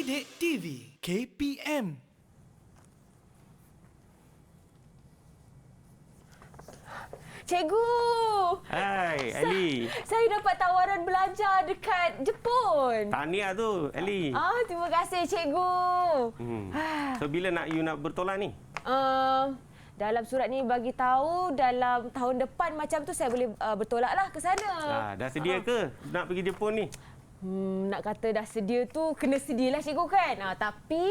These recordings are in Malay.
Didik TV KPM. Cikgu! Hai, Ali. Saya dapat tawaran belajar dekat Jepun. Tahniah tu, Ali. Terima kasih cikgu. So, bila you nak bertolak ni? Dalam surat ni bagi tahu dalam tahun depan macam tu saya boleh bertolaklah ke sana. Dah sedia ke nak pergi Jepun ni? Nak kata dah sedia tu kena sedialah cikgu kan. Tapi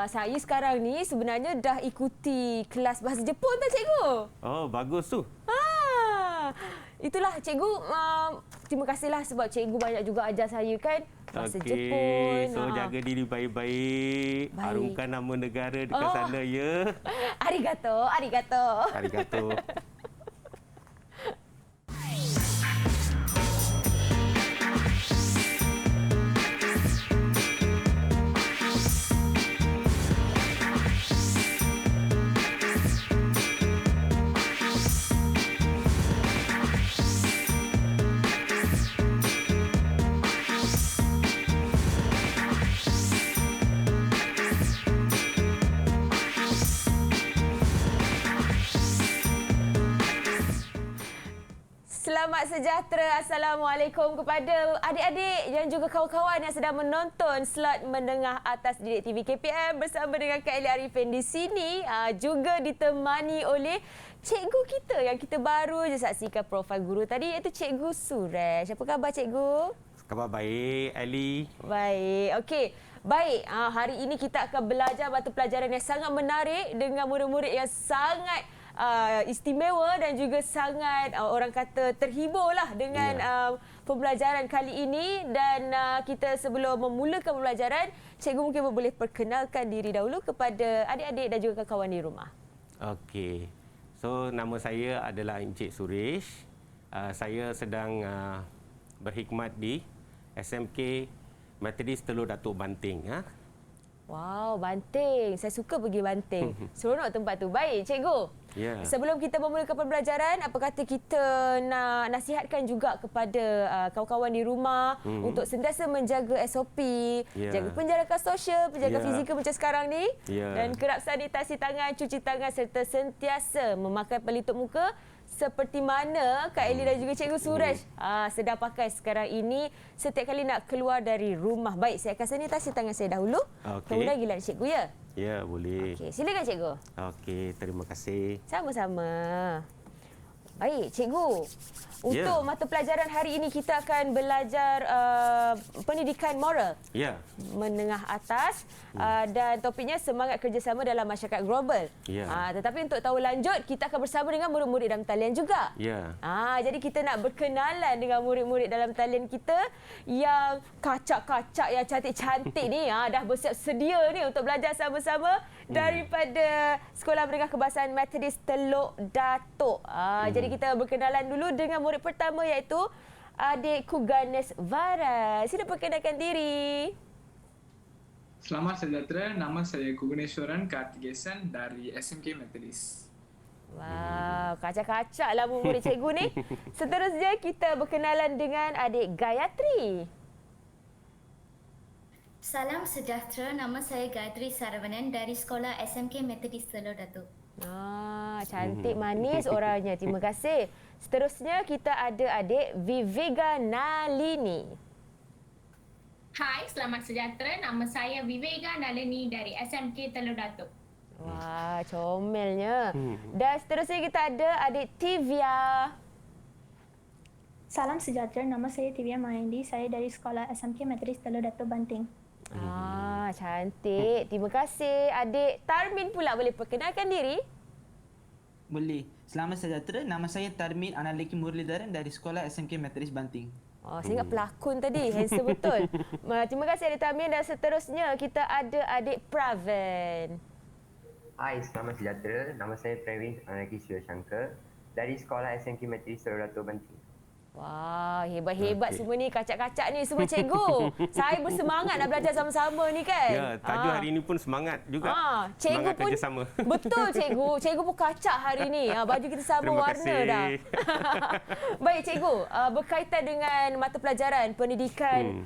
saya sekarang ni sebenarnya dah ikuti kelas bahasa Jepun tak cikgu? Oh, bagus tu. Itulah cikgu, terima kasihlah sebab cikgu banyak juga ajar saya kan bahasa Jepun. So jaga diri baik-baik. Harumkan nama negara dekat sana ya. Arigato, arigato. Arigato. Selamat sejahtera. Assalamualaikum kepada adik-adik dan juga kawan-kawan yang sedang menonton slot menengah atas Didik TV KPM bersama dengan Kak Eli Arifin di sini. Juga ditemani oleh cikgu kita yang kita baru je saksikan profil guru tadi iaitu Cikgu Suresh. Apa khabar cikgu? Khabar baik, Ali. Baik. Okey. Baik, hari ini kita akan belajar mata pelajaran yang sangat menarik dengan murid-murid yang sangat istimewa dan juga sangat orang kata terhiburlah dengan pembelajaran kali ini. Dan kita sebelum memulakan pembelajaran, cikgu mungkin boleh perkenalkan diri dahulu kepada adik-adik dan juga kawan-kawan di rumah. Okey. So, nama saya adalah Encik Suresh. Saya sedang berkhidmat di SMK Methodist Telur Datuk Banting. Wow, Banting. Saya suka pergi Banting. Seronok tempat tu. Baik, cikgu. Yeah. Sebelum kita memulakan pembelajaran, apa kata kita nak nasihatkan juga kepada kawan-kawan di rumah untuk sentiasa menjaga SOP, jaga penjarakan sosial, penjaga fizikal macam sekarang ni, dan kerap sanitasi tangan, cuci tangan serta sentiasa memakai pelitup muka seperti mana Kak Eli dan juga Cikgu Suresh sedang pakai sekarang ini setiap kali nak keluar dari rumah. Baik, saya akan sanitasi tangan saya dahulu. Kemudian giliran cikgu ya? Ya, boleh. Okey, silakan cikgu. Okey, terima kasih. Sama-sama. Baik, cikgu. Untuk mata pelajaran hari ini kita akan belajar pendidikan moral. Ya. Menengah atas dan topiknya semangat kerjasama dalam masyarakat global. Tetapi untuk tahu lanjut kita akan bersama dengan murid-murid dalam talian juga. Jadi kita nak berkenalan dengan murid-murid dalam talian kita yang kacak-kacak yang cantik-cantik ni dah bersiap sedia ni untuk belajar sama-sama daripada Sekolah Menengah Kebahasaan Methodist Teluk Datuk. Jadi kita berkenalan dulu dengan murid pertama iaitu adikku Ganes Varas. Sila perkenalkan diri. Selamat sejahtera, nama saya Kuguneswaran Kartigesan dari SMK Methodist. Wow, kacak-kacak lah murid cikgu ni. Seterusnya kita berkenalan dengan adik Gayatri. Salam sejahtera, nama saya Gayatri Saravanan dari Sekolah SMK Methodist Teluk Datuk. Cantik manis orangnya. Terima kasih. Seterusnya kita ada adik Vivega Nalini. Hai, selamat sejahtera. Nama saya Vivega Nalini dari SMK Teluk Datuk. Wah, comelnya. Dan seterusnya kita ada adik Tivia. Salam sejahtera, nama saya Tivia Mahindi. Saya dari Sekolah SMK Methodist Teluk Datuk Banting. Cantik. Terima kasih. Adik Tarmin pula boleh perkenalkan diri? Boleh. Selamat sejahtera, nama saya Tarmin Analeki Murlidharan dari Sekolah SMK Methodist Banting. Saya ingat pelakon tadi. Handsome betul. Terima kasih adik Tarmin. Dan seterusnya kita ada adik Praven. Hai, selamat sejahtera. Nama saya Pravin Analeki Surya Shankar dari Sekolah SMK Methodist Teluk Datuk Banting. Wah, hebat-hebat semua ni, kacak-kacak ni semua cikgu. Saya bersemangat nak belajar sama-sama ni kan. Ya, tajuk hari ini pun semangat juga. Cikgu semangat pun kerjasama. Betul cikgu. Cikgu pun kacak hari ni. Baju kita sama Terima warna kasih. dah. Baik cikgu, berkaitan dengan mata pelajaran pendidikan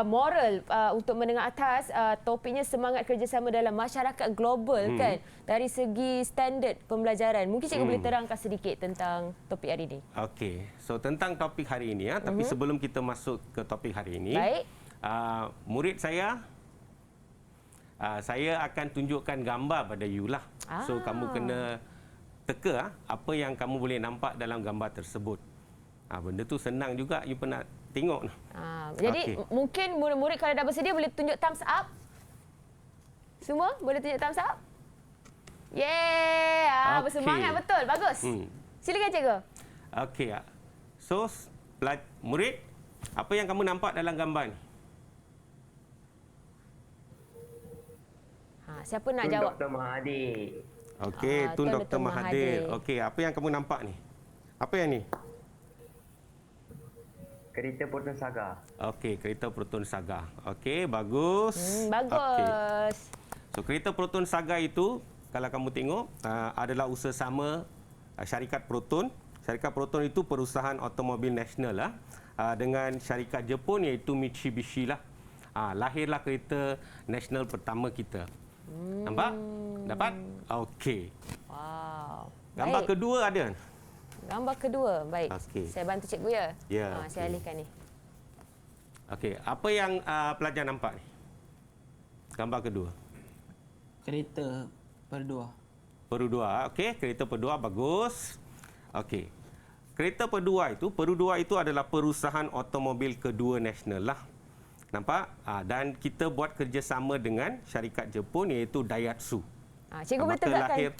moral untuk menengah atas. Topiknya semangat kerjasama dalam masyarakat global kan. Dari segi standard pembelajaran. Mungkin cikgu boleh terangkan sedikit tentang topik hari ini. Okey. So tentang topik hari ini ya, tapi sebelum kita masuk ke topik hari ini, Baik. murid saya akan tunjukkan gambar pada you lah. So kamu kena teka apa yang kamu boleh nampak dalam gambar tersebut. Benda tu senang juga, you pernah tengok. Jadi mungkin murid-murid kalau dah bersedia boleh tunjuk thumbs up. Semua boleh tunjuk thumbs up? Yeay! Bersemangat betul. Bagus. Silakan cikgu. Okey. So murid, apa yang kamu nampak dalam gambar ni? Siapa nak jawab? Dr. Mahathir. Okey, Tun Dr. Mahathir. Okey, apa yang kamu nampak ni? Apa yang ni? Kereta Proton Saga. Okey, kereta Proton Saga. Okey, bagus. Bagus. Okay. So, kereta Proton Saga itu, kalau kamu tengok, adalah usaha sama syarikat Proton. Syarikat Proton itu perusahaan automobil nasional dengan syarikat Jepun iaitu Mitsubishi lah. Lahirlah kereta nasional pertama kita. Nampak? Dapat? Okey. Wow. Gambar kedua ada? Gambar kedua, baik. Okey. Saya bantu cikgu ya. Ya. Saya alihkan ni. Okey, apa yang pelajar nampak ni? Gambar kedua. Kereta berdua. Berdua, okey. Kereta berdua, bagus. Okey. Kereta berdua itu adalah perusahaan automobil kedua nasional lah. Nampak? Dan kita buat kerjasama dengan syarikat Jepun iaitu Daihatsu. Cikgu boleh tegakkan.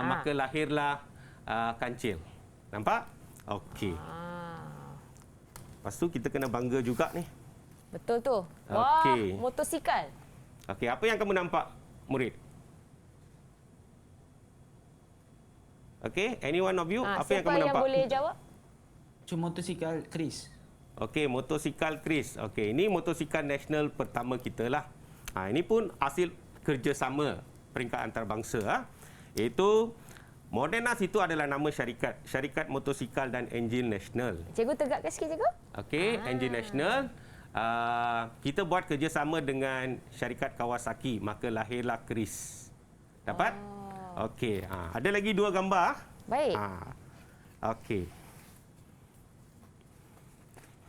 Maka lahirlah kancil. Nampak? Okey. Lepas tu kita kena bangga juga ni. Betul tu. Wah, Okey. motosikal. Okey, apa yang kamu nampak, murid? Okey, any one of you, apa yang kamu nampak? Siapa yang boleh jawab? Cuma motosikal Chris. Okey, motosikal Chris. Okey, ini motosikal nasional pertama kita lah. Ini pun hasil kerjasama peringkat antarabangsa. Iaitu Modernas itu adalah nama syarikat motosikal dan enjin nasional. Cikgu tegakkan sikit, cikgu. Okey, enjin nasional. Kita buat kerjasama dengan syarikat Kawasaki, maka lahirlah Chris. Dapat? Okey, ada lagi dua gambar. Baik. Okey.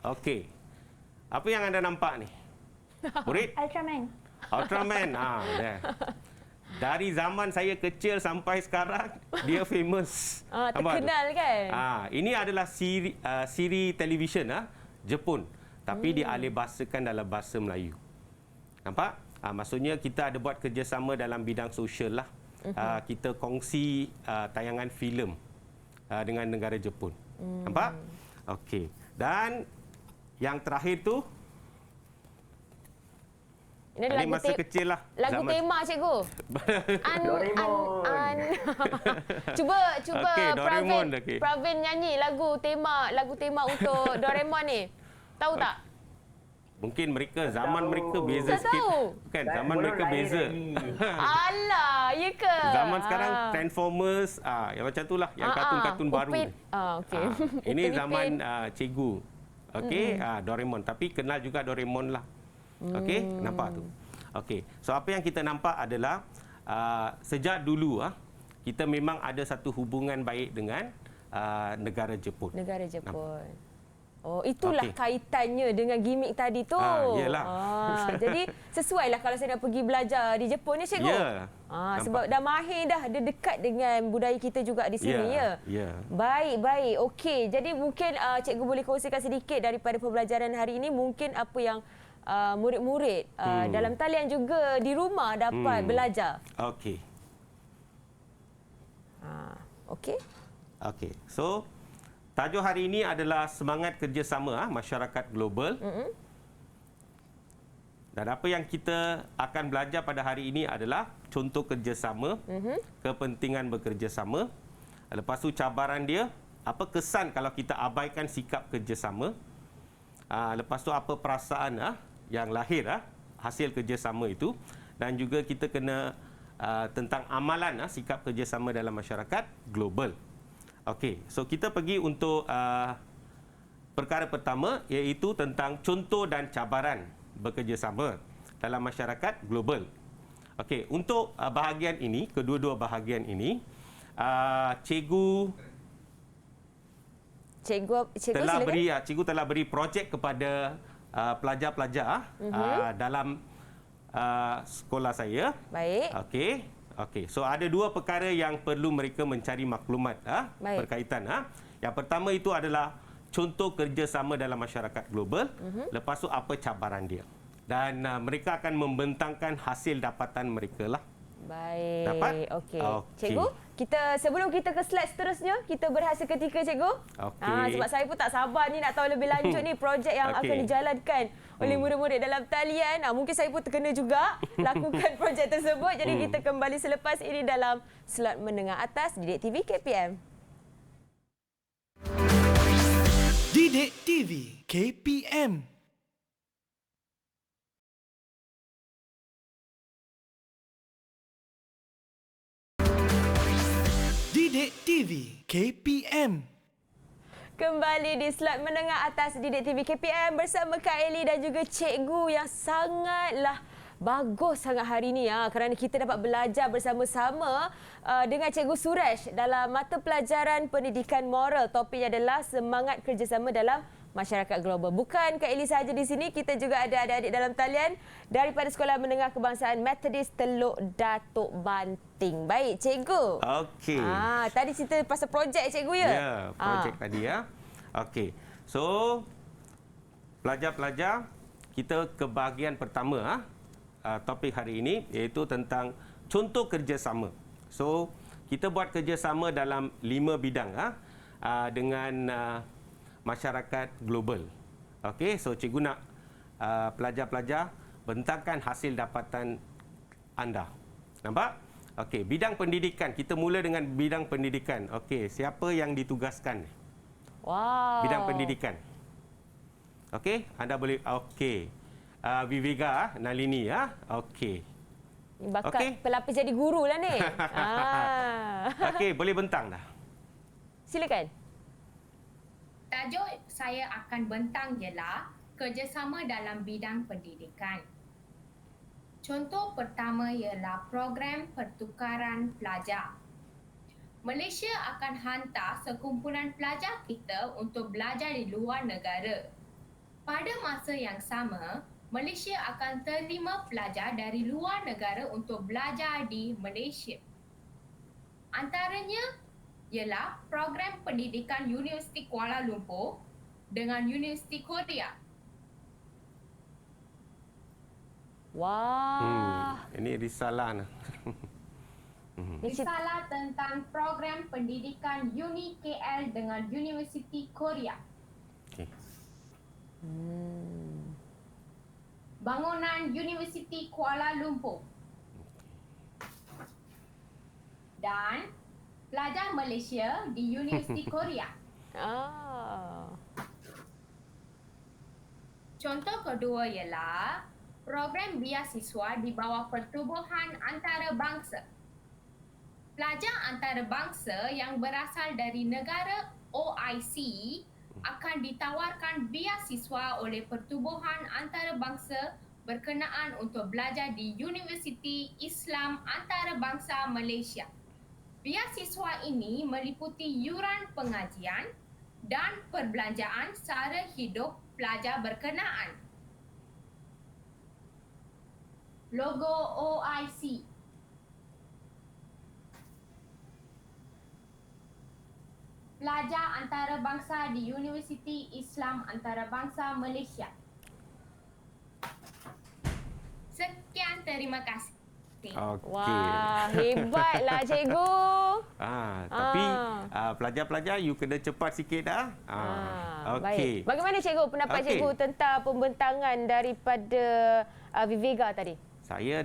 Okey. Apa yang anda nampak ni? Murid? Ultraman. Ultraman. Dari zaman saya kecil sampai sekarang, dia famous. Terkenal kan? Ini adalah siri televisyen Jepun. Tapi dialihbahasakan dalam bahasa Melayu. Nampak? Maksudnya kita ada buat kerjasama dalam bidang sosial lah. Kita kongsi tayangan filem dengan negara Jepun. Nampak? Okey. Dan yang terakhir tu, ini masa kecil lah. Lagu tema, cikgu. Cuba okay, Pravin nyanyi lagu tema untuk Doraemon ni. Tahu tak? Mungkin zaman mereka beza sikit. Tahu. Kan zaman mereka beza. Alah, ya ke? Zaman sekarang Transformers, yang macam itulah, yang kartun-kartun baru. Okey. Ini zaman cikgu. Okey, Doraemon, tapi kenal juga Doraemon lah. Okey, nampak tu. Okey. So apa yang kita nampak adalah sejak dulu kita memang ada satu hubungan baik dengan negara Jepun. Negara Jepun. Oh, itulah kaitannya dengan gimmick tadi tu. Yalah. Jadi sesuailah kalau saya nak pergi belajar di Jepun ni, cikgu. Ya. Sebab dah mahir dah, dia dekat dengan budaya kita juga di sini ya. Baik. Okey. Jadi mungkin cikgu boleh kongsikan sedikit daripada pembelajaran hari ini, mungkin apa yang murid-murid dalam talian juga di rumah dapat belajar. Okey. Okey. So tajuk hari ini adalah semangat kerjasama masyarakat global. Dan apa yang kita akan belajar pada hari ini adalah contoh kerjasama, kepentingan bekerjasama. Lepas tu cabaran dia, apa kesan kalau kita abaikan sikap kerjasama. Lepas tu apa perasaan yang lahir hasil kerjasama itu. Dan juga kita kena tentang amalan sikap kerjasama dalam masyarakat global. Okey, so kita pergi untuk perkara pertama, iaitu tentang contoh dan cabaran bekerjasama dalam masyarakat global. Okey, untuk bahagian ini, kedua-dua bahagian ini, cikgu telah beri projek kepada pelajar-pelajar dalam sekolah saya. Baik. Okey. So ada dua perkara yang perlu mereka mencari maklumat berkaitan. Yang pertama itu adalah contoh kerjasama dalam masyarakat global. Lepas tu apa cabaran dia. Dan mereka akan membentangkan hasil dapatan mereka lah. Baik. Dapat? Okey. Cikgu, sebelum kita ke slide seterusnya, kita berehat seketika, cikgu. Sebab saya pun tak sabar ni nak tahu lebih lanjut ni projek yang akan dijalankan oleh murid-murid dalam talian. Mungkin saya pun terkena juga lakukan projek tersebut. Jadi kita kembali selepas ini dalam slot menengah atas Didik TV KPM. Didik TV KPM. Didik TV KPM. Kembali di slot menengah atas Didik TV KPM bersama Kak Eli dan juga cikgu yang sangatlah bagus sangat hari ini kerana kita dapat belajar bersama-sama dengan Cikgu Suresh dalam mata pelajaran pendidikan moral. Topiknya adalah semangat kerjasama dalam masyarakat global. Bukan Kak Eli sahaja di sini, kita juga ada adik-adik dalam talian daripada Sekolah Menengah Kebangsaan Methodist Teluk Datuk Banting. Baik, cikgu. Okey. Tadi cerita pasal projek cikgu ya? Ya, projek tadi ya. Okey. So pelajar-pelajar, kita ke bahagian pertama topik hari ini iaitu tentang contoh kerjasama. So kita buat kerjasama dalam 5 bidang dengan masyarakat global. Okey, so cikgu nak pelajar-pelajar bentangkan hasil dapatan anda. Nampak? Okey, bidang pendidikan. Kita mula dengan bidang pendidikan. Okey, siapa yang ditugaskan? Wow. Bidang pendidikan. Okey, anda boleh. Okey. Vivega, Nalini Okey. Ni bakat pelapis jadi guru lah ni. Okey, boleh bentang dah. Silakan. Tajuk saya akan bentang ialah kerjasama dalam bidang pendidikan. Contoh pertama ialah program pertukaran pelajar. Malaysia akan hantar sekumpulan pelajar kita untuk belajar di luar negara. Pada masa yang sama, Malaysia akan terima pelajar dari luar negara untuk belajar di Malaysia. Antaranya ialah program pendidikan Universiti Kuala Lumpur dengan Universiti Korea. Wah. Ini risalah. Risalah tentang program pendidikan Uni KL dengan Universiti Korea. Okay. Bangunan Universiti Kuala Lumpur. Dan pelajar Malaysia di Universiti Korea. Contoh kedua ialah program beasiswa di bawah Pertubuhan Antarabangsa. Pelajar antarabangsa yang berasal dari negara OIC akan ditawarkan beasiswa oleh Pertubuhan Antarabangsa berkenaan untuk belajar di Universiti Islam Antarabangsa Malaysia. Beasiswa ini meliputi yuran pengajian dan perbelanjaan sara hidup pelajar berkenaan. Logo OIC. Pelajar antarabangsa di Universiti Islam Antarabangsa Malaysia. Sekian, terima kasih. Okey. Wah, hebatlah cikgu. Tapi pelajar-pelajar you kena cepat sikit dah. Baik. Okey. Bagaimana cikgu pendapat cikgu tentang pembentangan daripada Vivega tadi? Saya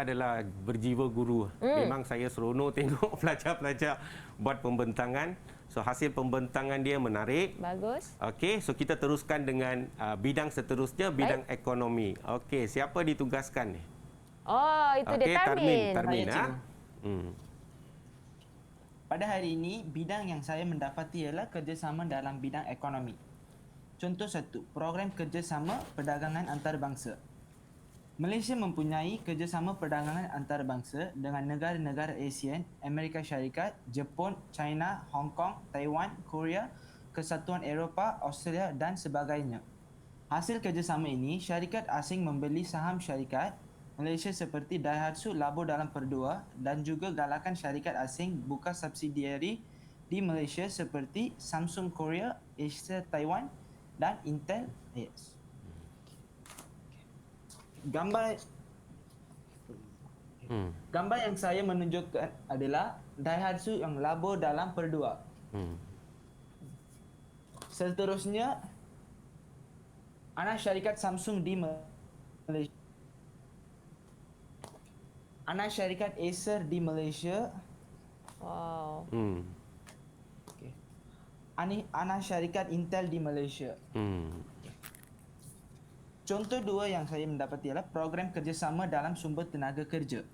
adalah berjiwa guru. Memang saya seronok tengok pelajar-pelajar buat pembentangan. So hasil pembentangan dia menarik. Bagus. Okey, so kita teruskan dengan bidang seterusnya, bidang ekonomi. Okey, siapa ditugaskan ni? Oh, itu dia Tarmin. Tarmin. Pada hari ini, bidang yang saya mendapati ialah kerjasama dalam bidang ekonomi. Contoh 1, program kerjasama perdagangan antarabangsa. Malaysia mempunyai kerjasama perdagangan antarabangsa dengan negara-negara ASEAN, Amerika Syarikat, Jepun, China, Hong Kong, Taiwan, Korea, Kesatuan Eropah, Australia dan sebagainya. Hasil kerjasama ini, syarikat asing membeli saham syarikat Malaysia seperti Daihatsu Labo dalam Perdua dan juga galakan syarikat asing buka subsidiari di Malaysia seperti Samsung Korea, Acer Taiwan dan Intel AS. Gambar yang saya menunjukkan adalah Daihatsu yang Labo dalam Perdua. Seterusnya, anak syarikat Samsung di Malaysia. Anak syarikat Acer di Malaysia. Wow. Okay. Anak syarikat Intel di Malaysia. Contoh 2 yang saya mendapati ialah program kerjasama dalam sumber tenaga kerja.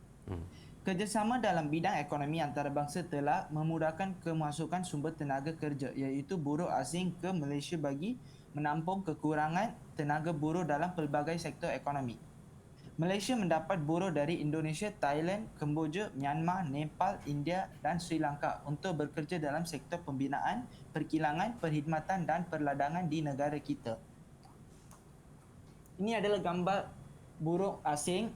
Kerjasama dalam bidang ekonomi antarabangsa telah memudahkan kemasukan sumber tenaga kerja iaitu buruh asing ke Malaysia bagi menampung kekurangan tenaga buruh dalam pelbagai sektor ekonomi. Malaysia mendapat buruh dari Indonesia, Thailand, Kemboja, Myanmar, Nepal, India dan Sri Lanka untuk bekerja dalam sektor pembinaan, perkilangan, perkhidmatan dan perladangan di negara kita. Ini adalah gambar buruh asing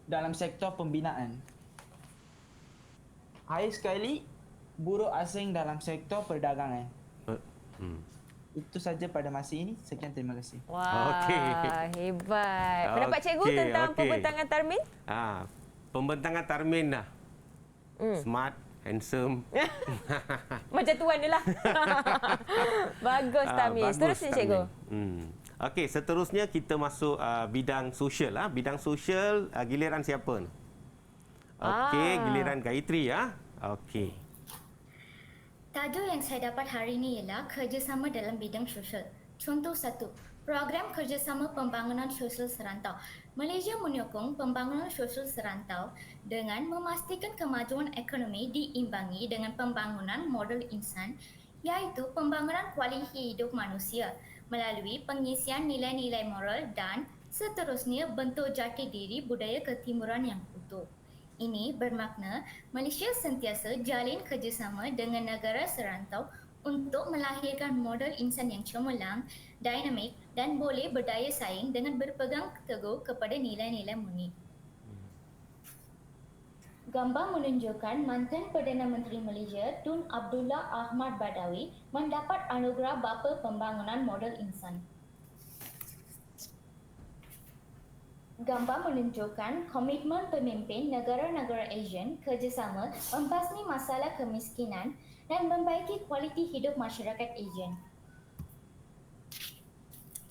dalam sektor pembinaan. Akhir sekali, buruh asing dalam sektor perdagangan. Itu saja pada masa ini. Sekian, terima kasih. Wah, hebat. Pendapat cikgu tentang pembentangan Tarmin? Pembentangan Tarmin dah. Smart, handsome. Macam tuan dia lah. Bagus Tarmin. Seterusnya cikgu. Okey, seterusnya kita masuk bidang sosial. Bidang sosial, giliran siapa? Okey, giliran Gayatri ya. Okey. Tajuk yang saya dapat hari ini ialah kerjasama dalam bidang sosial. Contoh 1, program kerjasama pembangunan sosial serantau. Malaysia menyokong pembangunan sosial serantau dengan memastikan kemajuan ekonomi diimbangi dengan pembangunan modal insan iaitu pembangunan kualiti hidup manusia melalui pengisian nilai-nilai moral dan seterusnya bentuk jati diri budaya ketimuran yang utuh. Ini bermakna Malaysia sentiasa jalin kerjasama dengan negara serantau untuk melahirkan modal insan yang cemerlang, dinamik dan boleh berdaya saing dengan berpegang teguh kepada nilai-nilai murni. Gambar menunjukkan mantan Perdana Menteri Malaysia Tun Abdullah Ahmad Badawi mendapat anugerah Bapa Pembangunan Modal Insan. Gambar menunjukkan komitmen pemimpin negara-negara ASEAN kerjasama membasmi masalah kemiskinan dan membaiki kualiti hidup masyarakat ASEAN.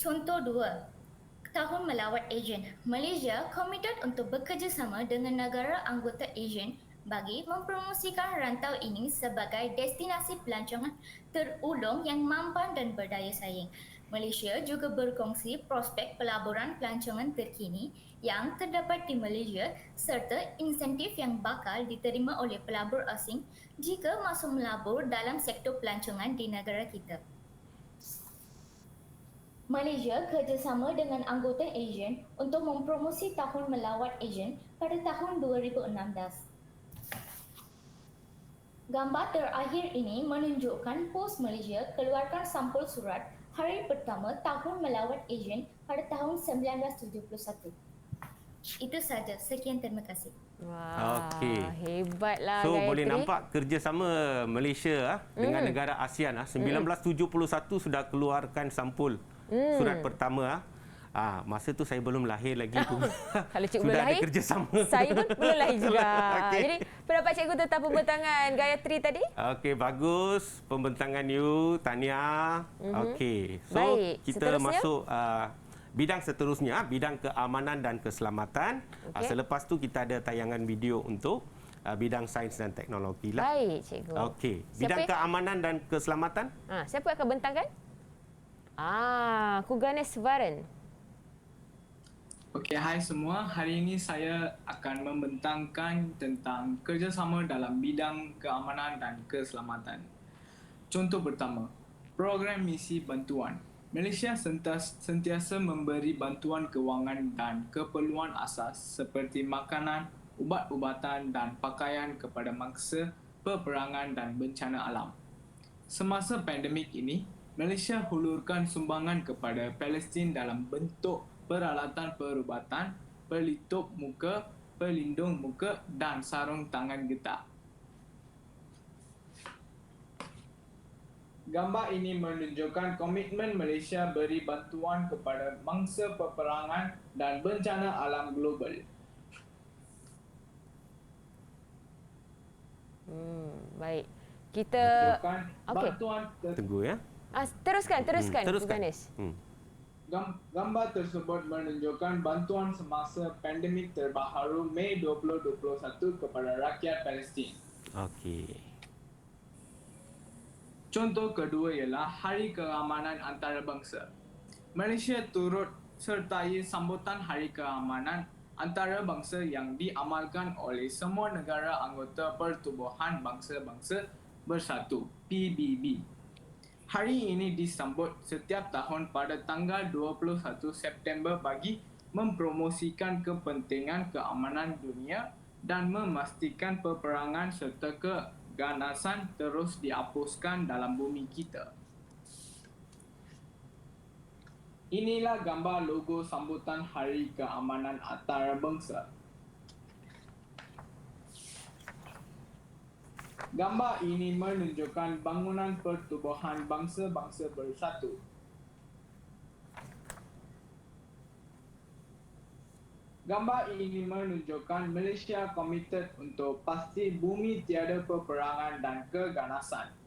Contoh 2, Tahun Melawat ASEAN. Malaysia komited untuk bekerjasama dengan negara anggota ASEAN bagi mempromosikan rantau ini sebagai destinasi pelancongan terulung yang mampan dan berdaya saing. Malaysia juga berkongsi prospek pelaburan pelancongan terkini yang terdapat di Malaysia serta insentif yang bakal diterima oleh pelabur asing jika masuk melabur dalam sektor pelancongan di negara kita. Malaysia kerjasama dengan anggota ASEAN untuk mempromosi Tahun Melawat ASEAN pada tahun 2016. Gambar terakhir ini menunjukkan POS Malaysia keluarkan sampul surat hari pertama Tahun Melawat ASEAN pada tahun 1971. Itu saja. Sekian, terima kasih. Wah, Okey. hebatlah So, Gayatri. boleh nampak kerjasama Malaysia dengan negara ASEAN. 1971 sudah keluarkan sampul surat pertama. Masa tu saya belum lahir lagi tu. Kalau cikgu belum sudah ada lahir, kerjasama. saya pun belum lahir juga. Okey. Jadi, pendapat cikgu tentang pembentangan Gayatri tadi? Okey, bagus. Pembentangan you, tahniah. Okey. So, Baik. kita Seterusnya? masuk bidang seterusnya, bidang keamanan dan keselamatan. Okey. Selepas tu kita ada tayangan video untuk bidang sains dan teknologi lah. Baik, cikgu. Okey. Bidang keamanan dan keselamatan. Siapa yang akan bentangkan? Ku Ganesh Varan. Okey, hai semua. Hari ini saya akan membentangkan tentang kerjasama dalam bidang keamanan dan keselamatan. Contoh pertama, program misi bantuan. Malaysia sentiasa memberi bantuan kewangan dan keperluan asas seperti makanan, ubat-ubatan dan pakaian kepada mangsa peperangan dan bencana alam. Semasa pandemik ini, Malaysia hulurkan sumbangan kepada Palestin dalam bentuk peralatan perubatan, pelitup muka, pelindung muka dan sarung tangan getah. Gambar ini menunjukkan komitmen Malaysia beri bantuan kepada mangsa peperangan dan bencana alam global. Baik. Kita Bantuan Tunggu ya. teruskan Teruskan. Ganesh. Gambar tersebut menunjukkan bantuan semasa pandemik terbaru Mei 2021 kepada rakyat Palestin. Okey. Contoh kedua ialah Hari Keamanan Antarabangsa. Malaysia turut sertai sambutan Hari Keamanan Antarabangsa yang diamalkan oleh semua negara anggota Pertubuhan Bangsa-Bangsa Bersatu (PBB). Hari ini disambut setiap tahun pada tanggal 21 September bagi mempromosikan kepentingan keamanan dunia dan memastikan peperangan serta keganasan terus dihapuskan dalam bumi kita. Inilah gambar logo sambutan Hari Keamanan Antarabangsa. Gambar ini menunjukkan bangunan Pertubuhan Bangsa-Bangsa Bersatu. Gambar ini menunjukkan Malaysia komited untuk pasti bumi tiada peperangan dan keganasan.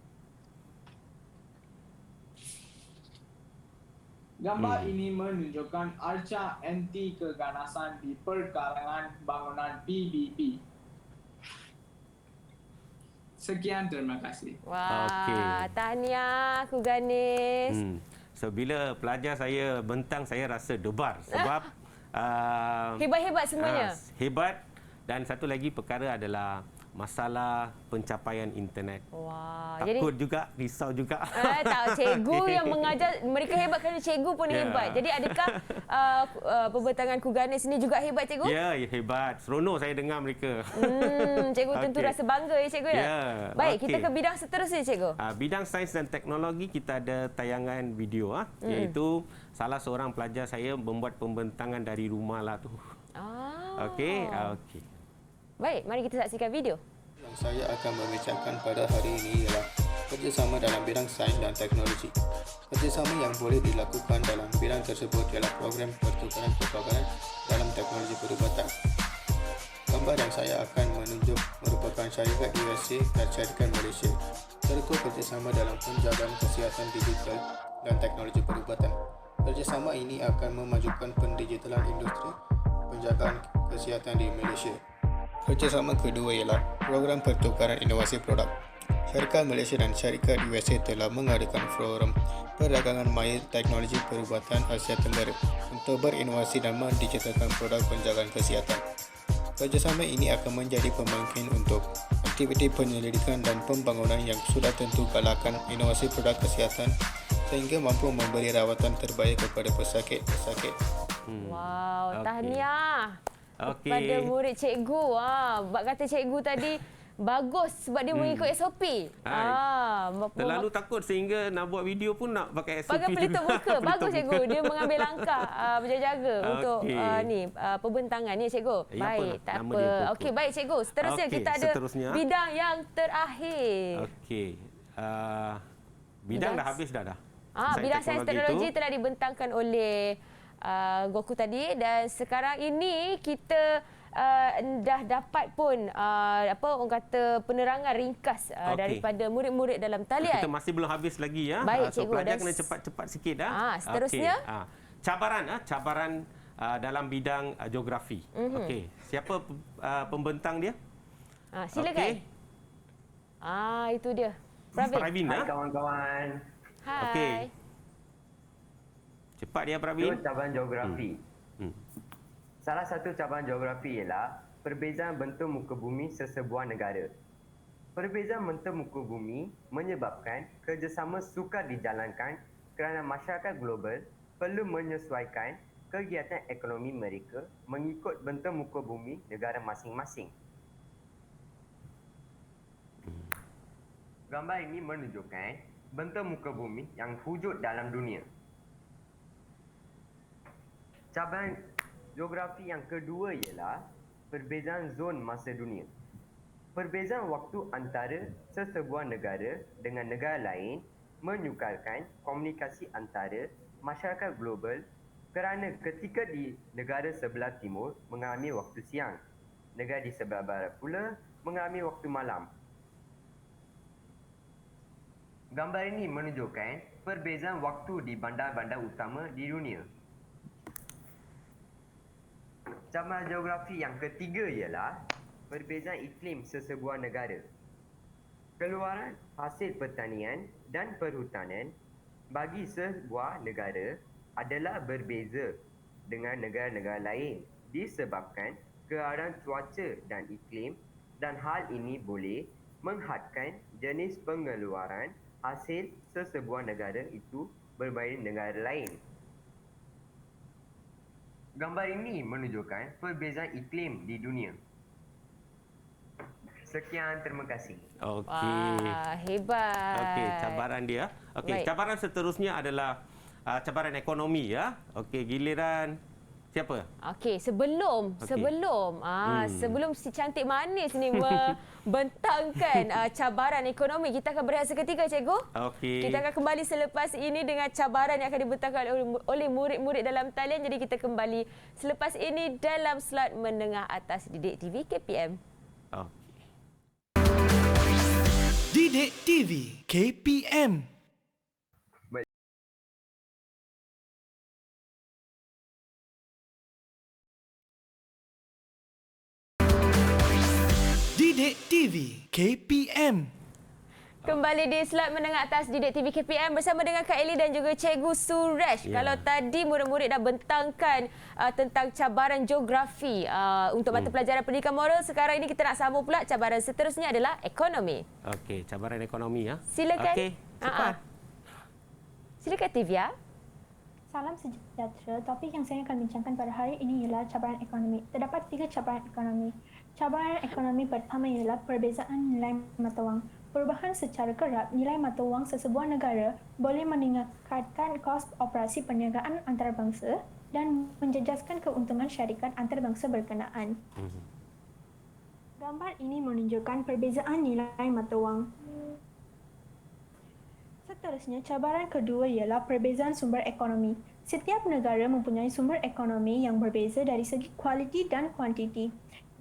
Gambar ini menunjukkan arca anti keganasan di perkarangan bangunan PBB. Sekian, terima kasih. Wah, Okey. tahniah Kru Ganesh. So bila pelajar saya bentang, saya rasa debar sebab Hebat-hebat semuanya. Hebat. Dan satu lagi perkara adalah masalah pencapaian internet. Wah, Takut juga, risau juga. Tak, cikgu yang mengajar, mereka hebat kerana cikgu pun hebat. Jadi adakah pembentangan Kru Ganesh ini juga hebat, cikgu? Ya, hebat. Seronok saya dengar mereka. Cikgu tentu Okey. rasa bangga ya, cikgu ya? Baik, kita ke bidang seterusnya, cikgu. Bidang sains dan teknologi, kita ada tayangan video iaitu salah seorang pelajar saya membuat pembentangan dari rumah lah tu. Okey. Baik, mari kita saksikan video. Yang saya akan membincangkan pada hari ini ialah kerjasama dalam bidang sains dan teknologi. Kerjasama yang boleh dilakukan dalam bidang tersebut ialah program pertukaran kepakaran dalam teknologi perubatan. Gambar yang saya akan menunjuk merupakan syarikat USA dan syarikat Malaysia serta kerjasama dalam penjagaan kesihatan digital dan teknologi perubatan. Kerjasama ini akan memajukan pendigitalan industri penjagaan kesihatan di Malaysia. Kerjasama kedua ialah program pertukaran inovasi produk. Syarikat Malaysia dan syarikat USA telah mengadakan forum perdagangan maya teknologi perubatan Asia Tenggara untuk berinovasi dan mendigitalkan produk penjagaan kesihatan. Kerjasama ini akan menjadi pembangkit untuk aktiviti penyelidikan dan pembangunan yang sudah tentu galakan inovasi produk kesihatan sehingga mampu memberi rawatan terbaik kepada pesakit-pesakit. Wow, tahniah. Okey. Pada murid cikgu. Bak kata cikgu tadi bagus sebab dia mengikut SOP. Terlalu takut sehingga nak buat video pun nak pakai SOP. Pakai pelitup muka. Bagus cikgu. Dia mengambil langkah berjaga-jaga untuk pembentangan ni cikgu. Ya, baik, apa? tak Nama apa. dia Koko. Okey, baik cikgu. Seterusnya kita ada bidang yang terakhir. Okey. Bidang dah habis dah. Bidang sains teknologi telah dibentangkan oleh Goku tadi dan sekarang ini kita dah dapat pun orang kata penerangan ringkas daripada murid-murid dalam talian. Kita masih belum habis lagi ya. Baik, so cikgu, pelajar kena cepat-cepat sikit dah. Seterusnya cabaran dalam bidang geografi. Okey, siapa pembentang dia? Silakan. Itu dia. Pravin. Hai kawan-kawan. Hai. Okey. Cepat dia Pravin. Itu cabaran geografi. Salah satu cabaran geografi ialah perbezaan bentuk muka bumi sesebuah negara. Perbezaan bentuk muka bumi menyebabkan kerjasama sukar dijalankan kerana masyarakat global perlu menyesuaikan kegiatan ekonomi mereka mengikut bentuk muka bumi negara masing-masing. Gambar ini menunjukkan bentuk muka bumi yang wujud dalam dunia. Cabaran geografi yang kedua ialah perbezaan zon masa dunia. Perbezaan waktu antara sesebuah negara dengan negara lain menyukarkan komunikasi antara masyarakat global kerana ketika di negara sebelah timur mengalami waktu siang, negara di sebelah barat pula mengalami waktu malam. Gambar ini menunjukkan perbezaan waktu di bandar-bandar utama di dunia. Cabaran geografi yang ketiga ialah perbezaan iklim sesebuah negara. Keluaran hasil pertanian dan perhutanan bagi sebuah negara adalah berbeza dengan negara-negara lain disebabkan keadaan cuaca dan iklim, dan hal ini boleh menghadkan jenis pengeluaran hasil sesebuah negara itu berbanding negara lain. Gambar ini menunjukkan perbezaan iklim di dunia. Sekian, terima kasih. Okey. Wah, hebat. Okey, cabaran dia. Okey, Baik. cabaran seterusnya adalah cabaran ekonomi ya. Okey, giliran siapa? Okey, sebelum si cantik manis ni membentangkan cabaran ekonomi, kita akan berehat seketika, cikgu. Okey. Kita akan kembali selepas ini dengan cabaran yang akan dibentangkan oleh murid-murid dalam talian. Jadi kita kembali selepas ini dalam slot menengah atas Didik TV KPM. Okey. Didik TV KPM. Didik TV KPM. Kembali di slot menengah atas Didik TV KPM bersama dengan Kak Eli dan juga Cikgu Suresh. Ya. Kalau tadi murid-murid dah bentangkan tentang cabaran geografi untuk mata pelajaran pendidikan moral, sekarang ini kita nak sambung pula cabaran seterusnya adalah ekonomi. Okey, cabaran ekonomi ya. Silakan. Okey, cepat. Silakan Tivia. Salam sejahtera. Topik yang saya akan bincangkan pada hari ini ialah cabaran ekonomi. Terdapat 3 cabaran ekonomi. Cabaran ekonomi pertama ialah perbezaan nilai mata wang. Perubahan secara kerap nilai mata wang sesebuah negara boleh meningkatkan kos operasi perniagaan antarabangsa dan menjejaskan keuntungan syarikat antarabangsa berkenaan. Gambar ini menunjukkan perbezaan nilai mata wang. Seterusnya, cabaran kedua ialah perbezaan sumber ekonomi. Setiap negara mempunyai sumber ekonomi yang berbeza dari segi kualiti dan kuantiti.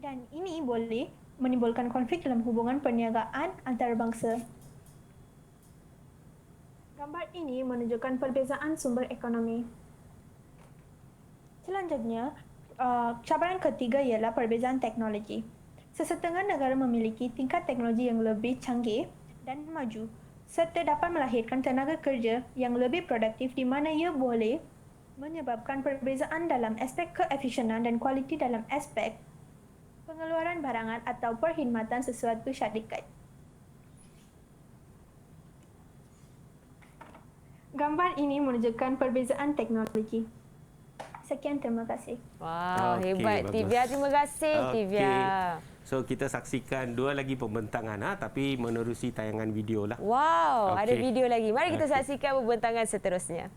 Dan ini boleh menimbulkan konflik dalam hubungan perniagaan antarabangsa. Gambar ini menunjukkan perbezaan sumber ekonomi. Selanjutnya, cabaran ketiga ialah perbezaan teknologi. Sesetengah negara memiliki tingkat teknologi yang lebih canggih dan maju, serta dapat melahirkan tenaga kerja yang lebih produktif di mana ia boleh menyebabkan perbezaan dalam aspek keefisienan dan kualiti dalam aspek pengeluaran barangan atau perkhidmatan sesuatu syarikat. Gambar ini menunjukkan perbezaan teknologi. Sekian, terima kasih. Wow, Okey, hebat bagus. Tivia. Terima kasih Tivia. So kita saksikan 2 lagi pembentangan tapi menerusi tayangan video lah. Wow, ada Okey. video lagi. Mari kita saksikan pembentangan seterusnya.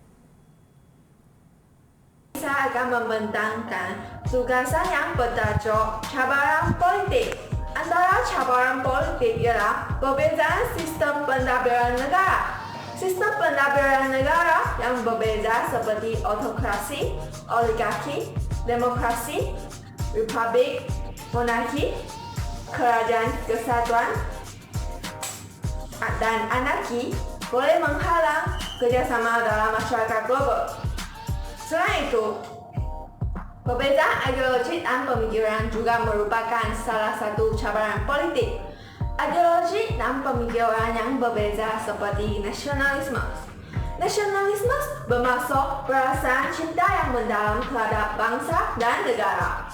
Saya akan membentangkan tugasan yang bertajuk cabaran politik. Antara cabaran politik ialah perbezaan sistem pentadbiran negara. Sistem pentadbiran negara yang berbeza seperti autokrasi, oligarki, demokrasi, republik, monarki, kerajaan kesatuan dan anarki boleh menghalang kerjasama dalam masyarakat global. Selain itu, perbezaan ideologi dan pemikiran juga merupakan salah satu cabaran politik. Ideologi dan pemikiran yang berbeza seperti nasionalisme. Nasionalisme bermaksud perasaan cinta yang mendalam terhadap bangsa dan negara.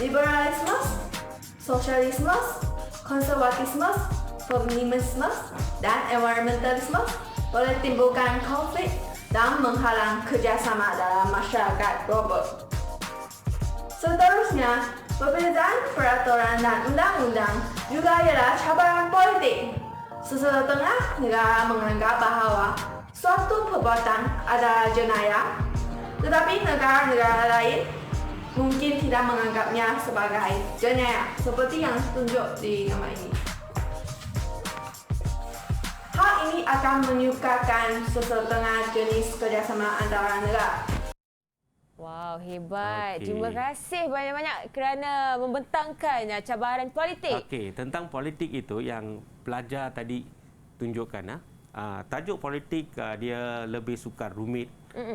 Liberalisme, sosialisme, konservatisme, feminisme, dan environmentalisme boleh timbulkan konflik dan menghalang kerjasama dalam masyarakat global. Seterusnya, perbezaan peraturan dan undang-undang juga ialah cabaran politik. Sesetengah negara menganggap bahawa suatu perbuatan adalah jenayah, tetapi negara-negara lain mungkin tidak menganggapnya sebagai jenayah, seperti yang tunjuk di gambar ini. Hal ini akan menyukarkan sesetengah jenis kerjasama antara negara. Wow, hebat. Terima kasih banyak-banyak kerana membentangkan cabaran politik. Okey, tentang politik itu yang pelajar tadi tunjukkan. Tajuk politik dia lebih sukar, rumit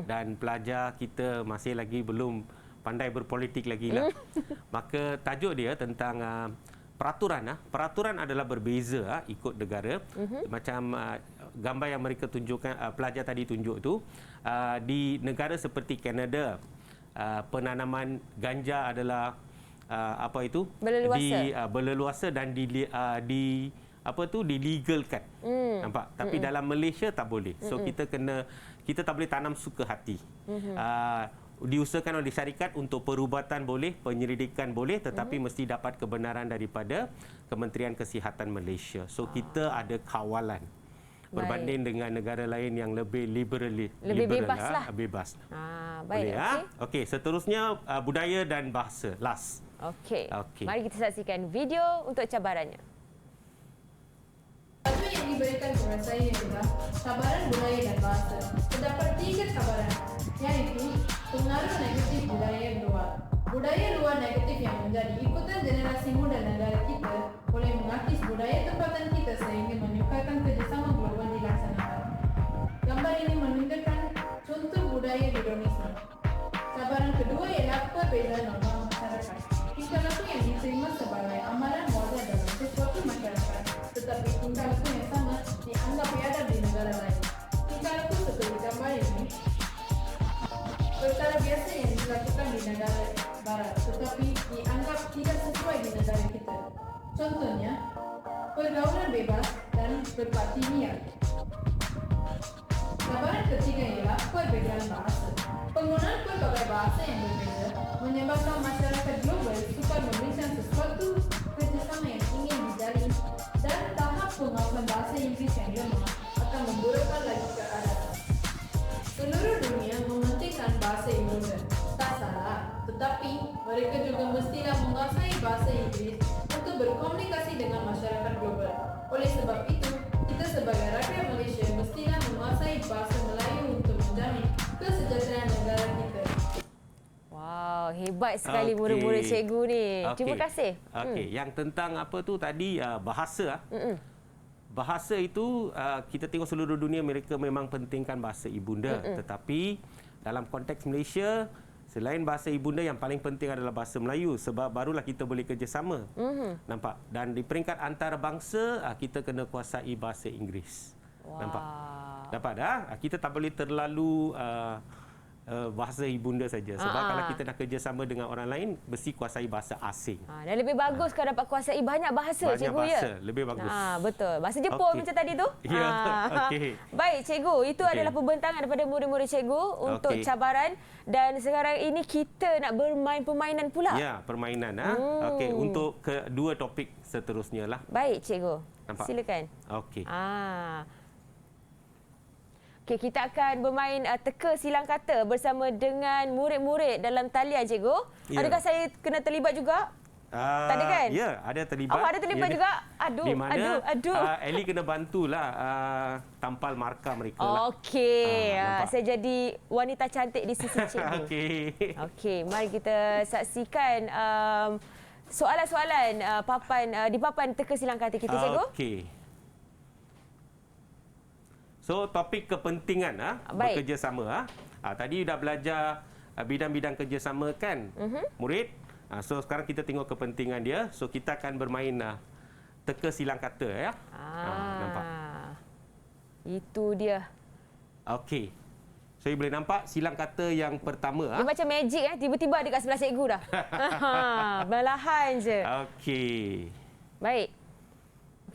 dan pelajar kita masih lagi belum pandai berpolitik lagi lah. Maka tajuk dia tentang peraturan. Peraturan adalah berbeza ikut negara. Macam gambar yang mereka tunjukkan, pelajar tadi tunjuk tu, di negara seperti Kanada, penanaman ganja adalah berleluasa dan dilegalkan. Nampak? Tapi dalam Malaysia tak boleh. So kita tak boleh tanam suka hati. Diusahakan oleh syarikat untuk perubatan boleh, penyelidikan boleh, tetapi mesti dapat kebenaran daripada Kementerian Kesihatan Malaysia. So kita ada kawalan. Berbanding dengan negara lain yang lebih liberal bebas lah. Bebas. Baik. Boleh, Okey, seterusnya budaya dan bahasa. Last. Okey. Mari kita saksikan video untuk cabarannya. Tajuk yang diberikan kepada saya adalah cabaran budaya dan bahasa. Terdapat 3 cabaran, iaitu pengaruh negatif budaya luar. Budaya luar negatif yang menjadi ikutan generasi muda negara kita boleh mengakis budaya tempatan kita sehingga menyukarkan kerjasama global dilaksanakan. Gambar ini menunjukkan contoh budaya hedonisme. Cabaran kedua ialah perbezaan norma masyarakat. Tingkah laku yang diterima sebagai amalan wajar dalam sesuatu masyarakat, tetapi tingkah laku yang sama dianggap biadab di negara lain. Tingkah laku seperti gambar ini perkara biasa yang dilakukan di negara barat, tetapi dianggap tidak sesuai di negara kita. Contohnya, pergaulan bebas dan berparti liar. Cabaran ketiga ialah perbezaan bahasa. Penggunaan pelbagai bahasa yang berbeza menyebabkan masyarakat global sukar membincang sesuatu kerjasama yang ingin dijalin, dan tahap pengawasan bahasa Inggeris yang lemah akan memburukkan lagi keadaan. Seluruh dunia mementingkan bahasa Ibunda. Tak salah, tetapi mereka juga mestilah menguasai bahasa Inggeris untuk berkomunikasi dengan masyarakat global. Oleh sebab itu, kita sebagai rakyat Malaysia mestilah menguasai bahasa Melayu untuk menjamin kesejahteraan negara kita. Wow, hebat sekali murid-murid cikgu ni. Terima kasih. Yang tentang apa tu tadi, bahasa. Bahasa itu kita tengok seluruh dunia mereka memang pentingkan bahasa ibunda, tetapi dalam konteks Malaysia, selain bahasa ibunda yang paling penting adalah bahasa Melayu, sebab barulah kita boleh kerjasama. Nampak? Dan di peringkat antarabangsa kita kena kuasai bahasa Inggeris. Nampak? Dapat dah? Kita tak boleh terlalu bahasa ibunda saja, sebab kalau kita nak kerjasama dengan orang lain mesti kuasai bahasa asing. Dan lebih bagus kalau dapat kuasai banyak bahasa, banyak cikgu, bahasa, ya? lebih bagus. Betul. Bahasa Jepun macam tadi tu. Ya, okey. Baik, cikgu, itu adalah pembentangan daripada murid-murid cikgu untuk cabaran, dan sekarang ini kita nak bermain permainan pula. Ya, permainan. Okey, untuk kedua topik seterusnya lah. Baik, cikgu. Nampak? Silakan. Okey. Okey, kita akan bermain teka silang kata bersama dengan murid-murid dalam talian, cikgu. Adakah saya kena terlibat juga? Tak ada kan? Ya, ada terlibat. Ada terlibat juga? Aduh, di mana aduh. Ellie kena bantulah tampal markah mereka lah. Okey, saya jadi wanita cantik di sisi cikgu. Okey, mari kita saksikan soalan-soalan di papan teka silang kata kita, cikgu. Okey. So, topik kepentingan bekerjasama. Tadi dah belajar bidang-bidang kerjasama kan, murid? So, sekarang kita tengok kepentingan dia. So, kita akan bermain teka silang kata, ya. Nampak? Itu dia. Okey. So, you boleh nampak silang kata yang pertama. Dia macam magic, tiba-tiba dekat sebelah cikgu dah. Belahan je. Okey. Baik.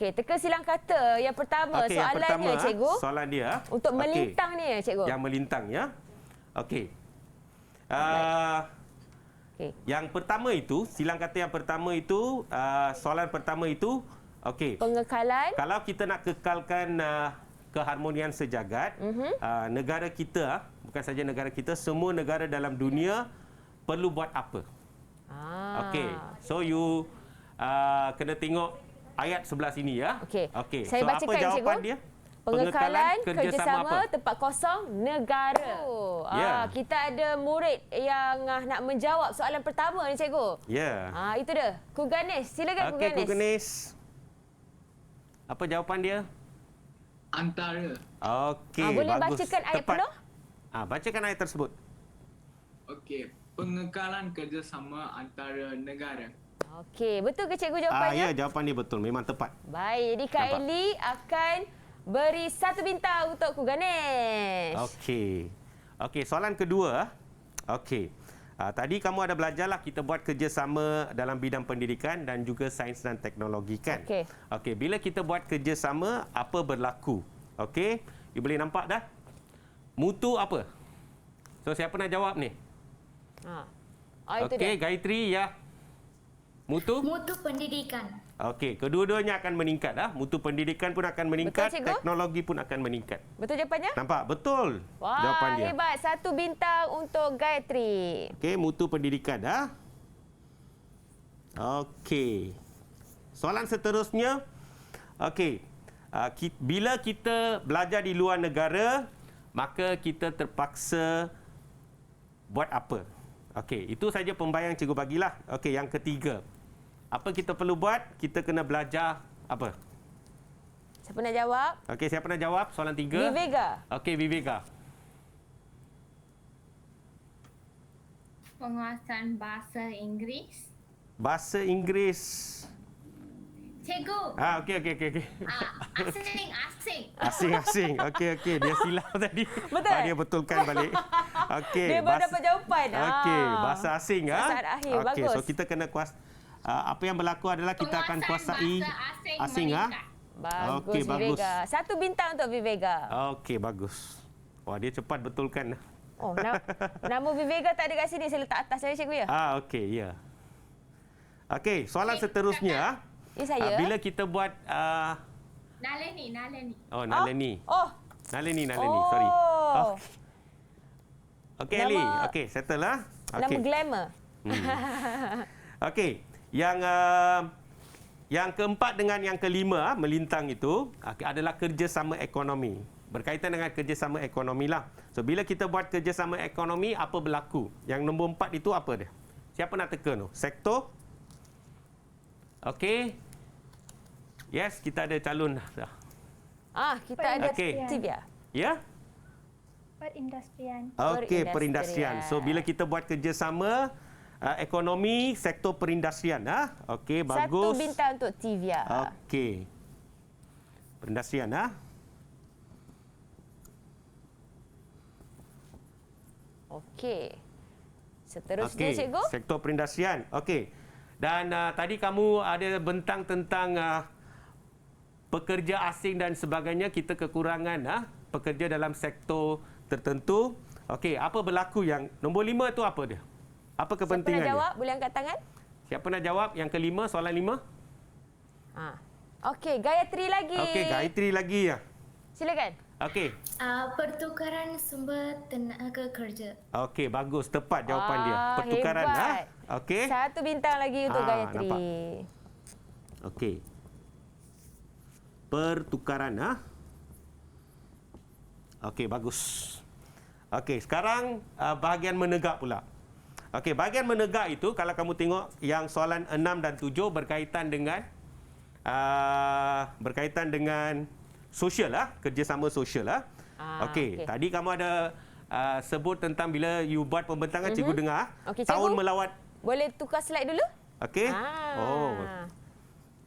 Okey, teka silang kata yang pertama. Okey, yang Soalannya, pertama, cikgu. soalan dia. Untuk Okey. melintang ni, cikgu. Yang melintang, ya. Okey. Yang pertama itu, silang kata yang pertama itu, soalan pertama itu, okey. Pengekalan. Kalau kita nak kekalkan keharmonian sejagat, negara kita, bukan saja negara kita, semua negara dalam dunia perlu buat apa? Okey. So you kena tengok ayat sebelah sini, ya. Okey. Okey. Saya So apa bacakan, jawapan cikgu. dia? Pengekalan, kerjasama kerjasama, tempat kosong, negara. Ya. Kita ada murid yang nak menjawab soalan pertama ni, cikgu. Ya. Itu dia. Kru Ganesh, silakan Kru Okey, Ganesh. Kru Ganesh. Apa jawapan dia? Antara. Okey, boleh bagus. bacakan ayat Tepat. penuh? Bacakan ayat tersebut. Okey, pengekalan kerjasama antara negara. Okey, betul ke cikgu jawapannya? Ya, jawapan dia betul. Memang tepat. Baik, jadi Kak Nampak? Eli akan beri 1 bintang untuk Kru Ganesh. Okey. Okey, soalan kedua. Okey. Tadi kamu ada belajarlah kita buat kerjasama dalam bidang pendidikan dan juga sains dan teknologi, kan? Okey. Okey, bila kita buat kerjasama, apa berlaku? Okey, you boleh nampak dah? Mutu apa? So, siapa nak jawab ni? Itu Okey, dia. Gayatri, ya. Mutu? Mutu pendidikan. Okey, kedua-duanya akan meningkat. Mutu pendidikan pun akan meningkat, Betul, cikgu? teknologi pun akan meningkat. Betul jawapannya? Nampak? Betul Wah, jawapan dia. hebat. 1 bintang untuk Gayatri. Okey, mutu pendidikan. Okey. Soalan seterusnya. Okey. Bila kita belajar di luar negara, maka kita terpaksa buat apa? Okey, itu saja pembayang cikgu bagilah. Okey, yang ketiga. Apa kita perlu buat? Kita kena belajar apa? Siapa nak jawab? Okey, siapa nak jawab? Soalan 3. Vivega. Okey, Vivega. Penguasaan bahasa Inggeris. Bahasa Inggeris. Cikgu. Okey. Asing. Okey. Dia silap tadi. Betul? Dia betulkan balik. Okey. Dia baru dapat jawapan. Okey, bahasa asing. Saat akhir, Okey, bagus. so kita kena apa yang berlaku adalah kita akan kuasai asing. Bagus, Okey, bagus. Vivega. 1 bintang untuk Vivega. Okey, bagus. Wah, dia cepat betulkan. Oh, nama Vivega tak ada kat sini. Saya letak atas saya, cikgu, ya? Okey, ya. Okey, soalan seterusnya. Ya, saya. Bila kita buat Nalini. Oh, Nalini. Nalini, Oh. sorry. Okey, Nama- Ali. Okey, settle lah. Nama glamour. Okey, yang keempat dengan yang kelima melintang itu adalah kerjasama ekonomi. Berkaitan dengan kerjasama ekonomi lah. So, bila kita buat kerjasama ekonomi, apa berlaku? Yang nombor 4 itu apa dia? Siapa nak teka tu? Sektor? Okey. Yes, kita ada calon dah. Kita ada Okey. Tivia. Ya? Perindustrian. Okey, perindustrian. So, bila kita buat kerjasama ekonomi, sektor perindustrian. Okey, bagus. 1 bintang untuk Tivia. Okey. Perindustrian. Okey. Seterusnya, Okey, cikgu. sektor perindustrian. Okey. Dan tadi kamu ada bentang tentang pekerja asing dan sebagainya. Kita kekurangan pekerja dalam sektor tertentu. Okey, apa berlaku yang nombor 5 tu apa dia? Apa kepentingan Siapa nak jawab? dia? Boleh angkat tangan? Siapa nak jawab? Yang kelima, soalan 5. Okey, Gayatri lagi. Okey, Gayatri lagi ya. Silakan. Okey. Pertukaran sumber tenaga kerja. Okey, bagus. Tepat jawapan dia. Wah, Pertukaran. hebat. Okey. 1 bintang lagi untuk Gayatri. nampak. Okey. Pertukaran. Okey, bagus. Okey, sekarang bahagian menegak pula. Okey, bahagian menegak itu kalau kamu tengok yang soalan 6 dan 7 berkaitan dengan sosial kerjasama sosial Okey, tadi kamu ada sebut tentang bila you buat pembentangan cikgu dengar Okey, tahun cikgu, melawat. Boleh tukar slide dulu? Okey. Oh.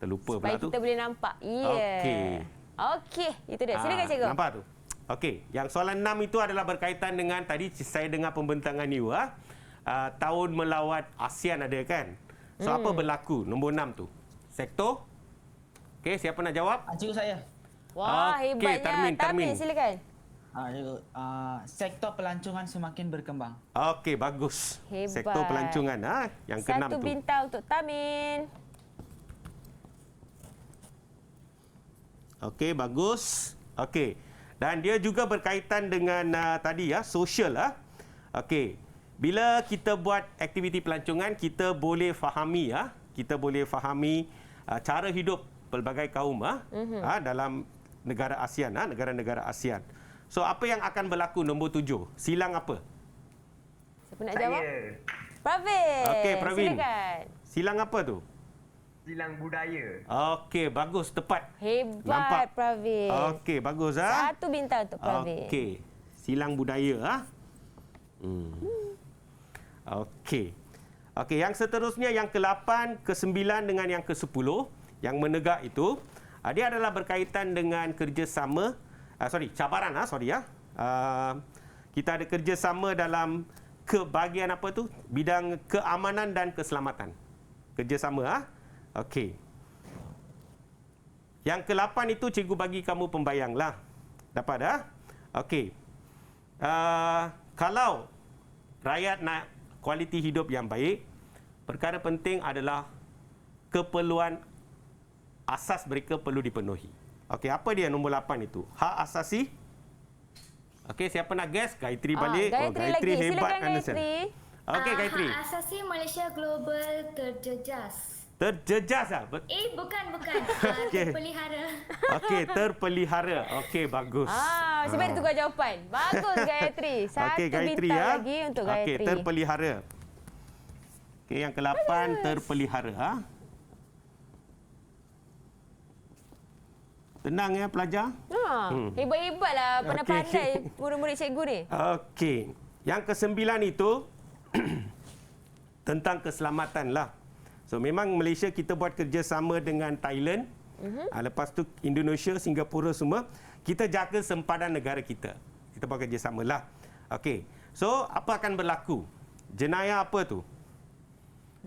Terlupa Supaya pula tu. kita boleh nampak. Ya. Okey. Okey, itu dia. Silakan, cikgu. Nampak tu? Okey, yang soalan 6 itu adalah berkaitan dengan tadi saya dengar pembentangan you tahun melawat ASEAN ada kan? So apa berlaku? Nombor 6 tu. Sektor Okey, siapa nak jawab? Cikgu saya. Wah, Okey, hebatnya. Tarmin. Silakan. Cikgu, sektor pelancongan semakin berkembang. Okey, bagus. Hebat. Sektor pelancongan yang keenam tu. 1 bintang untuk Tarmin. Okey, bagus. Okey. Dan dia juga berkaitan dengan tadi sosial Okey. Bila kita buat aktiviti pelancongan, kita boleh fahami cara hidup pelbagai kaum dalam negara ASEAN, negara-negara ASEAN. So apa yang akan berlaku nombor 7? Silang apa? Siapa nak jawab? Pravin. Okey, Pravin. Silakan. Silang apa tu? Silang budaya. Okey, bagus, tepat. Hebat, Nampak? Pravin. Okey, bagus 1 bintang untuk Pravin. Okey. Silang budaya Okey. Okey, yang seterusnya yang ke-8, ke-9 dengan yang ke-10 yang menegak itu, dia adalah berkaitan dengan kerjasama cabaran kita ada kerjasama dalam bahagian apa tu? Bidang keamanan dan keselamatan. Kerjasama Okey. Yang ke-8 itu cikgu bagi kamu pembayanglah. Dapat Okey. Kalau rakyat nak kualiti hidup yang baik, perkara penting adalah keperluan asas mereka perlu dipenuhi. Okey, apa dia nombor 8 itu? Hak asasi. Okey, siapa nak guess? Gayatri balik. Gayatri lagi. Hebat. Silakan Gayatri. Okey, Gayatri. Hak asasi Malaysia Global terjejas. Terjejas Bukan. Okey. Terpelihara. Okey, terpelihara. Okey, bagus. Sebab dia tukar jawapan. Bagus Gayatri. 1 Gayatri, bintang lagi untuk Gayatri. Okey, terpelihara. Okey, yang ke-8 terpelihara. Tenang pelajar. Hebat-hebatlah pandai-pandai murid-murid cikgu ni. Okey. Yang ke-9 itu tentang keselamatan lah. So memang Malaysia kita buat kerjasama dengan Thailand. Lepas tu Indonesia, Singapura semua. Kita jaga sempadan negara kita. Kita buat kerjasama lah. Okey. So apa akan berlaku? Jenayah apa tu?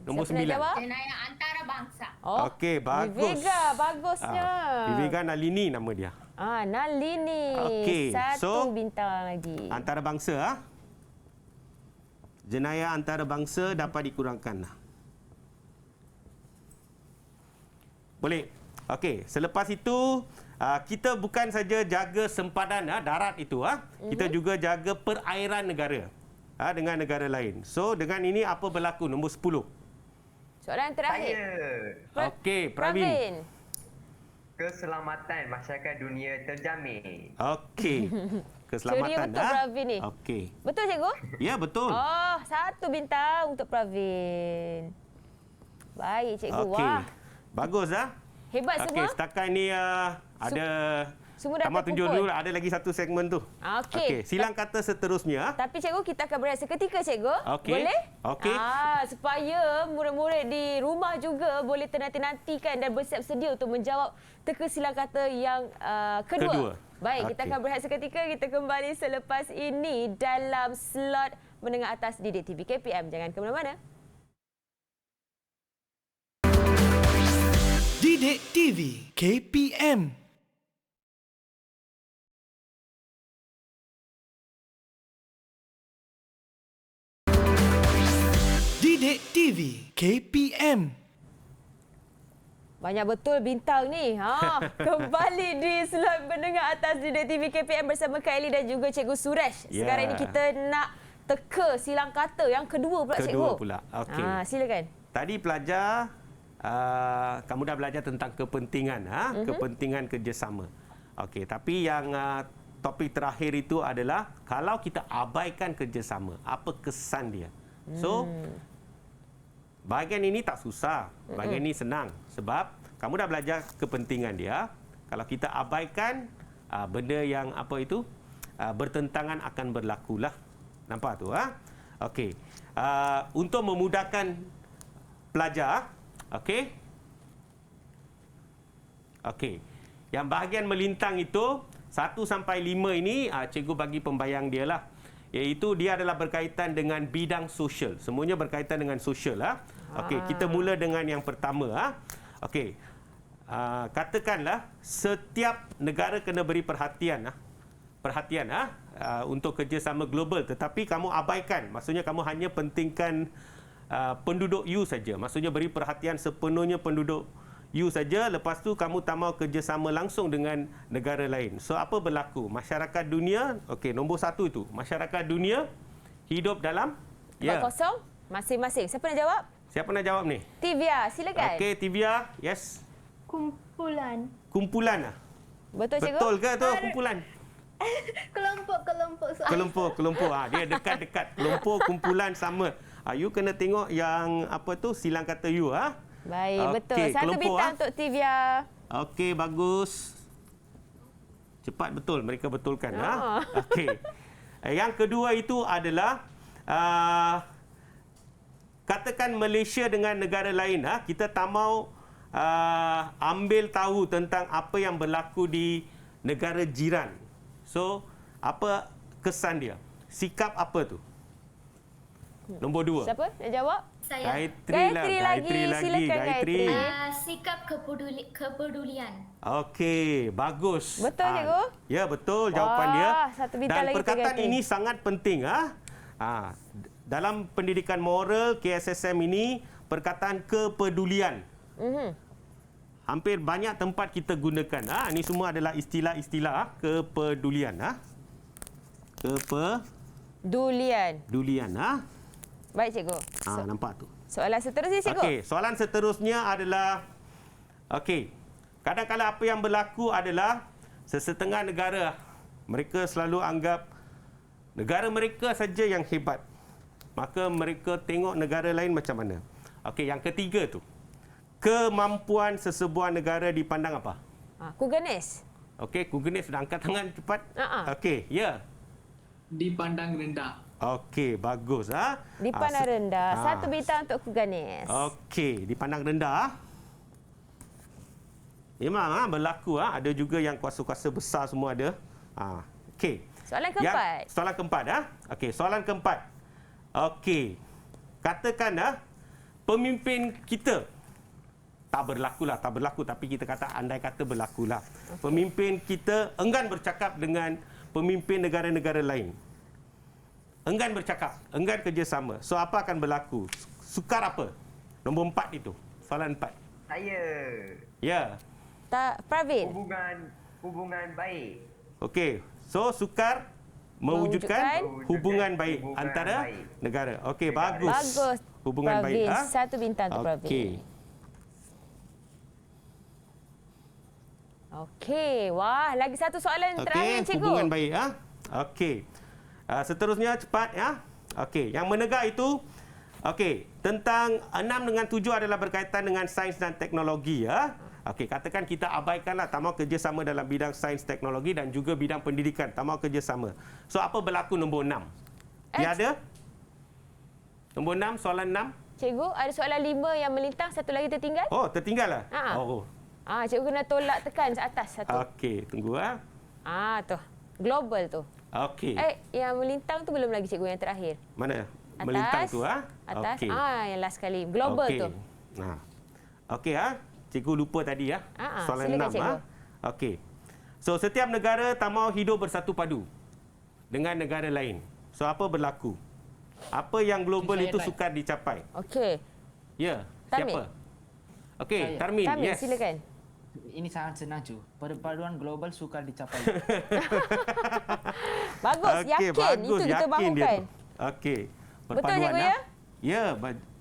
Nombor 9. Jenayah antarabangsa. Okey, bagus. Vivega, bagusnya. Vivega Nalini nama dia. Nalini. Okey. 1 bintang lagi. Antarabangsa. Jenayah antarabangsa dapat dikurangkan. Boleh. Okey, selepas itu kita bukan saja jaga sempadan darat itu kita juga jaga perairan negara dengan negara lain. So dengan ini apa berlaku? Nombor 10. Soalan terakhir. Okey, Pravin. Keselamatan masyarakat dunia terjamin. Okey. Keselamatan Ceria betul Pravin ni. Okey. Betul cikgu? Ya, betul. 1 bintang untuk Pravin. Baik cikgu. Okey. Wah. Bagus Hebat semua. Okey, setakat ni ada semua dah Tamat tunjuk terkumpul. dulu, ada lagi satu segmen tu. Okey. Silang kata seterusnya. Tapi cikgu, kita akan berehat seketika cikgu. Okey. Boleh? Okey. Supaya murid-murid di rumah juga boleh ternanti-nantikan dan bersiap sedia untuk menjawab teka silang kata yang kedua. Baik, kita akan berehat seketika. Kita kembali selepas ini dalam slot menengah atas Didik TV KPM. Jangan ke mana-mana. Didik TV KPM. Didik TV KPM. Banyak betul bintang ni. Kembali di slot menengah atas Didik TV KPM bersama Kak Eli dan juga Cikgu Suresh. Sekarang ini kita nak teka silang kata yang kedua pula cikgu. Kedua pula. Okey. Silakan. Tadi pelajar kamu dah belajar tentang kepentingan kepentingan kerjasama. Okey, tapi yang topik terakhir itu adalah kalau kita abaikan kerjasama, apa kesan dia? So bahagian ini tak susah, bahagian ini senang sebab kamu dah belajar kepentingan dia. Kalau kita abaikan benda yang apa itu bertentangan akan berlakulah. Nampak tu Okey. Untuk memudahkan pelajar, okey. Okey. Yang bahagian melintang itu 1 sampai 5 ini cikgu bagi pembayang dia lah. Iaitu dia adalah berkaitan dengan bidang sosial. Semuanya berkaitan dengan sosial Okey, kita mula dengan yang pertama Okey. katakanlah setiap negara kena beri perhatian untuk kerjasama global, tetapi kamu abaikan, maksudnya kamu hanya pentingkan penduduk you saja, maksudnya beri perhatian sepenuhnya penduduk you saja, lepas tu kamu tak mahu kerjasama langsung dengan negara lain. So apa berlaku? Masyarakat dunia, okey, nombor 1 itu, masyarakat dunia hidup dalam tempat kosong masing-masing. Siapa nak jawab? Siapa nak jawab ni? Tivia, silakan. Okey, Tivia, yes. Kumpulan lah. Betul cikgu? Betul ke tu kumpulan? Kelompok. Dia dekat-dekat. Kelompok, kumpulan sama. You kena tengok yang apa tu silang kata you. Baik, betul. Okay, 1 bintang untuk Tivia. Okey, bagus. Cepat betul, mereka betulkan. Okey. Yang kedua itu adalah katakan Malaysia dengan negara lain. Kita tak mahu ambil tahu tentang apa yang berlaku di negara jiran. So, apa kesan dia? Sikap apa tu? Nombor 2. Siapa nak jawab? Saya. Gayatri lagi. Silakan Gayatri. Sikap kepedulian. Okey, bagus. Betul cikgu? Ya, betul jawapan dia. 1 bintang Dan lagi perkataan Gayatri. ini sangat penting. Dalam pendidikan moral KSSM ini, perkataan kepedulian. Hampir banyak tempat kita gunakan. Ini semua adalah istilah-istilah kepedulian. Kepedulian. Baik cikgu. Nampak tu. Soalan seterusnya cikgu. Okey, soalan seterusnya adalah kadang-kadang apa yang berlaku adalah sesetengah negara mereka selalu anggap negara mereka saja yang hebat. Maka mereka tengok negara lain macam mana. Okey, yang ketiga tu. Kemampuan sesebuah negara dipandang apa? Kuganis. Okey, Kuganis sudah angkat tangan cepat. Okey, ya. Dipandang rendah. Okey, bagus. Dipandang rendah. 1 bintang untuk Kuganis. Okey, dipandang rendah. Memang berlaku. Ada juga yang kuasa-kuasa besar semua ada. Okey. Soalan keempat. Soalan keempat. Okey, soalan keempat. Okey. Katakan pemimpin kita tak berlaku tapi kita kata andai kata berlakulah. Pemimpin kita enggan bercakap dengan pemimpin negara-negara lain. Enggan bercakap, enggan kerjasama. So apa akan berlaku? Sukar apa? Nombor 4 itu. Soalan 4. Saya. Ya. Tak, Pravin. Hubungan baik. Okey. So sukar mewujudkan hubungan baik antara negara. Okey, bagus. Bagus. Hubungan Pravin. baik. 1 bintang untuk Pravin. Okey. Okey. Wah, lagi 1 soalan terakhir cikgu. Hubungan baik. Okey. Seterusnya cepat Okey, yang menegak itu tentang 6 dengan 7 adalah berkaitan dengan sains dan teknologi Okey, katakan kita abaikanlah tak mahu kerjasama dalam bidang sains teknologi dan juga bidang pendidikan, tak mahu kerjasama. So apa berlaku nombor 6? Tiada? Nombor 6, soalan 6. Cikgu, ada soalan 5 yang melintang, satu lagi tertinggal. Oh, tertinggal lah? Cikgu kena tolak tekan atas satu. Okey, tunggu tu. Global tu. Okey. Yang melintang tu belum lagi cikgu, yang terakhir. Mana? Atas, melintang tu Atas. Okey. Yang last kali. Global tu. Okey cikgu lupa tadi soalan 6 Okey. So setiap negara tak mahu hidup bersatu padu dengan negara lain. So apa berlaku? Apa yang global itu sukar dicapai? Okey. Ya, Tarmin. siapa? Okey, Tarmin, yes. Silakan. Ini sangat senang cu. Perpaduan global sukar dicapai. Bagus, Okey, yakin. bagus, Itu kita yakin bangunkan. Okey. Betul cikgu ya? Ya,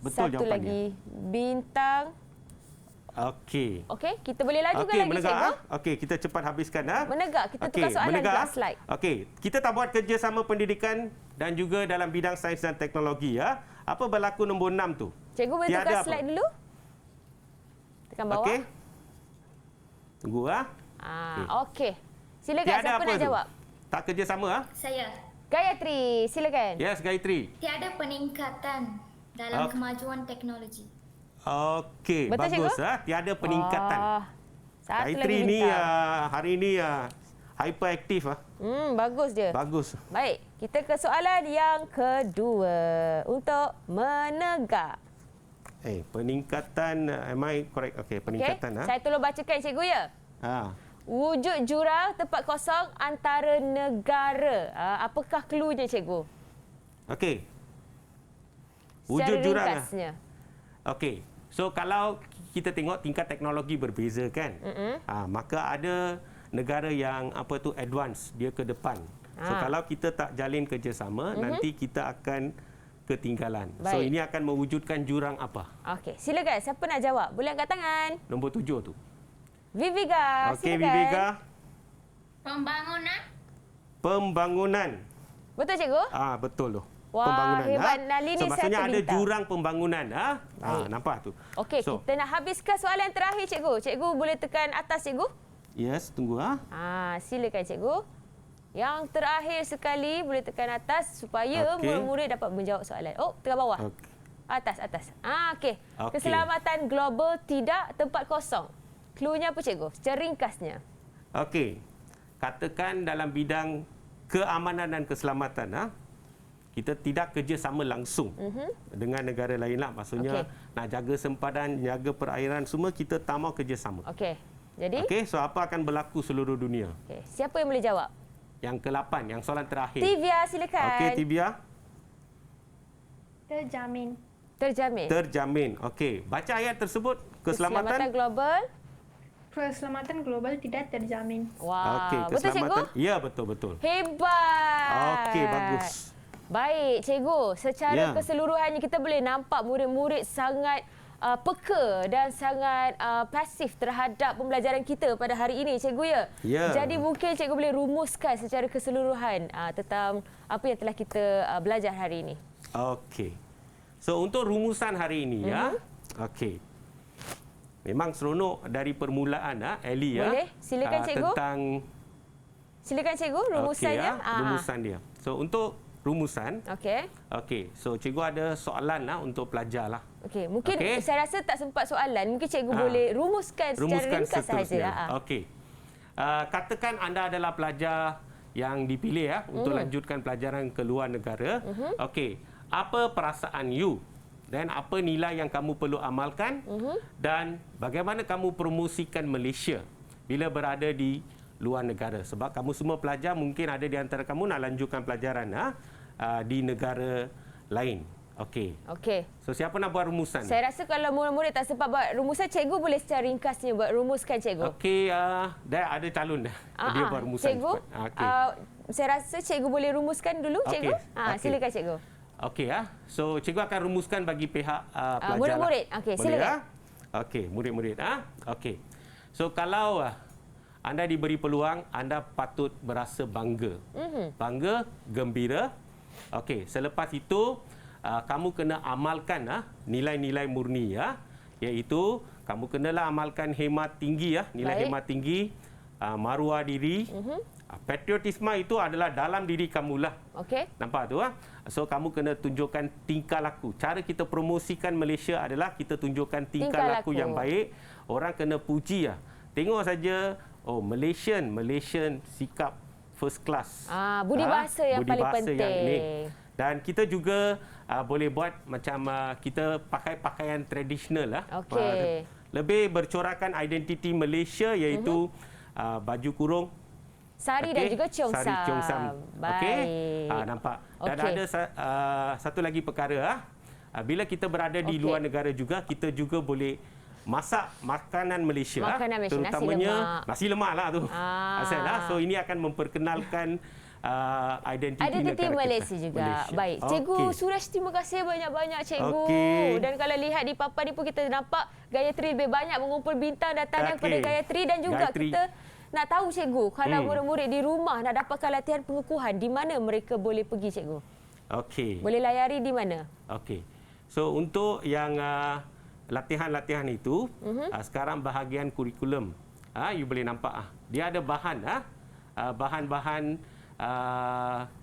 betul Satu jawapannya. lagi. Bintang. Okey. Okey, kita boleh lajukan lagi menegak, cikgu. Okey, kita cepat habiskan Menegak, kita tukar soalan juga slide. Okey, kita tak buat kerjasama pendidikan dan juga dalam bidang sains dan teknologi Apa berlaku nombor 6 tu? Cikgu boleh Tiada tukar apa? slide dulu? Tekan bawah. Okey. Tunggu Okey. Silakan, Tiada siapa apa nak tu? jawab? Tak kerjasama Saya. Gayatri, silakan. Yes, Gayatri. Tiada peningkatan dalam kemajuan teknologi. Okey, Betul, bagus cikgu? Tiada peningkatan. Satu Gayatri lagi ni bintang. hari ni hyperaktif Bagus dia. Bagus. Baik, kita ke soalan yang kedua untuk menegak. Peningkatan, am I correct? Okey, peningkatan. Saya tolong bacakan cikgu ya. Wujud jurang tempat kosong antara negara. Apakah cluenya cikgu? Okey. Wujud jurang. Ringkasnya. Okey. So kalau kita tengok tingkat teknologi berbeza kan. Maka ada negara yang advance, dia ke depan. So kalau kita tak jalin kerjasama, nanti kita akan ketinggalan. Baik. So ini akan mewujudkan jurang apa? Okey, silakan. Siapa nak jawab? Boleh angkat tangan. Nombor 7 tu. Viviga, Okey, silakan. Viviga. Pembangunan. Betul cikgu? Betul tu. Wah, Pembangunan. hebat. Nalini So maksudnya satu ada bintang. jurang pembangunan. Nampak tu. Okey, kita nak habiskan soalan terakhir cikgu. Cikgu boleh tekan atas cikgu? Yes, tunggu Silakan cikgu. Yang terakhir sekali boleh tekan atas supaya murid-murid dapat menjawab soalan. Tekan bawah. Atas. Okey. Keselamatan global tidak tempat kosong. Cluenya apa cikgu? Secara ringkasnya. Okey. Katakan dalam bidang keamanan dan keselamatan, kita tidak kerjasama langsung dengan negara lain lah. Maksudnya nak jaga sempadan, jaga perairan, semua kita tak mau kerjasama. Okey. Jadi? Okey, so apa akan berlaku seluruh dunia? Okey. Siapa yang boleh jawab? Yang ke-8, yang soalan terakhir. Tivia, silakan. Okey, Tivia. Terjamin. Okey. Baca ayat tersebut. Keselamatan global. Keselamatan global tidak terjamin. Wah, okey, betul cikgu? Ya, betul. Hebat. Okey, bagus. Baik, cikgu. Secara keseluruhannya kita boleh nampak murid-murid sangat peka dan sangat pasif terhadap pembelajaran kita pada hari ini, cikgu ya. Jadi mungkin cikgu boleh rumuskan secara keseluruhan tentang apa yang telah kita belajar hari ini. Okey. So untuk rumusan hari ini okey. Memang seronok dari permulaan Ellie Boleh, silakan cikgu. Silakan cikgu rumusannya. Rumusan dia. So untuk rumusan. Okey. So cikgu ada soalan untuk pelajar lah. Okey, mungkin saya rasa tak sempat soalan. Mungkin cikgu boleh rumuskan secara ringkas sahaja. Okey. Katakan anda adalah pelajar yang dipilih untuk lanjutkan pelajaran ke luar negara. Okey. Apa perasaan you? Dan apa nilai yang kamu perlu amalkan? Dan bagaimana kamu promosikan Malaysia bila berada di luar negara? Sebab kamu semua pelajar, mungkin ada di antara kamu nak lanjutkan pelajaran di negara lain. Okey. So siapa nak buat rumusan? Saya rasa kalau murid-murid tak sempat buat rumusan, cikgu boleh secara ringkasnya buat rumuskan cikgu. Okey, dah ada calon dah. Dia buat rumusan. Cikgu, saya rasa cikgu boleh rumuskan dulu, cikgu. Silakan cikgu. Okey So cikgu akan rumuskan bagi pihak pelajar. Murid-murid. Okey, silakan. Okey, murid-murid Okey. So kalau anda diberi peluang, anda patut berasa bangga. Bangga, gembira. Okey, selepas itu kamu kena amalkan nilai-nilai murni iaitu kamu kenalah amalkan hemat tinggi nilai hemat tinggi, maruah diri. Patriotisme itu adalah dalam diri kamulah. Nampak tu So kamu kena tunjukkan tingkah laku. Cara kita promosikan Malaysia adalah kita tunjukkan tingkah laku yang baik. Orang kena puji Tengok saja, Malaysian sikap first class. Budi bahasa yang paling penting. Dan kita juga boleh buat macam kita pakai pakaian tradisional lebih bercorakkan identiti Malaysia iaitu baju kurung, sari dan juga cheongsam. Sari cheongsam. Baik. Nampak. Dan ada satu lagi perkara bila kita berada di luar negara juga, kita juga boleh masak makanan Malaysia. Terutamanya nasi lemak lah tu. So ini akan memperkenalkan identiti Malaysia kita. juga. Baik. Cikgu Suresh, terima kasih banyak-banyak cikgu. Dan kalau lihat di papan ni pun kita nampak Gayatri lebih banyak mengumpul bintang datang kepada Gayatri, dan juga kita nak tahu cikgu, kalau murid-murid di rumah nak dapatkan latihan pengukuhan, di mana mereka boleh pergi cikgu? Boleh layari di mana? So untuk yang latihan-latihan itu, sekarang bahagian kurikulum, you boleh nampak dia ada bahan, bahan-bahan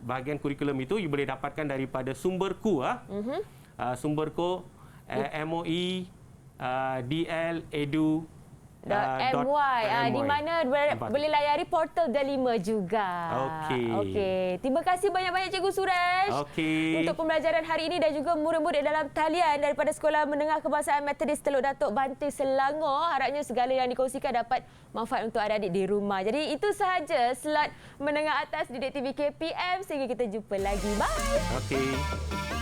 bahagian kurikulum itu you boleh dapatkan daripada sumberku, sumberku MOE, DL, Edu, .my di mana boleh layari portal Delima juga. Okey. Terima kasih banyak-banyak Cikgu Suraj untuk pembelajaran hari ini dan juga murid-murid dalam talian daripada Sekolah Menengah Kebangsaan Metodis Teluk Datuk Banting Selangor. Harapnya segala yang dikongsikan dapat manfaat untuk adik-adik di rumah. Jadi itu sahaja slot menengah atas Didik TV KPM. Sehingga kita jumpa lagi. Bye.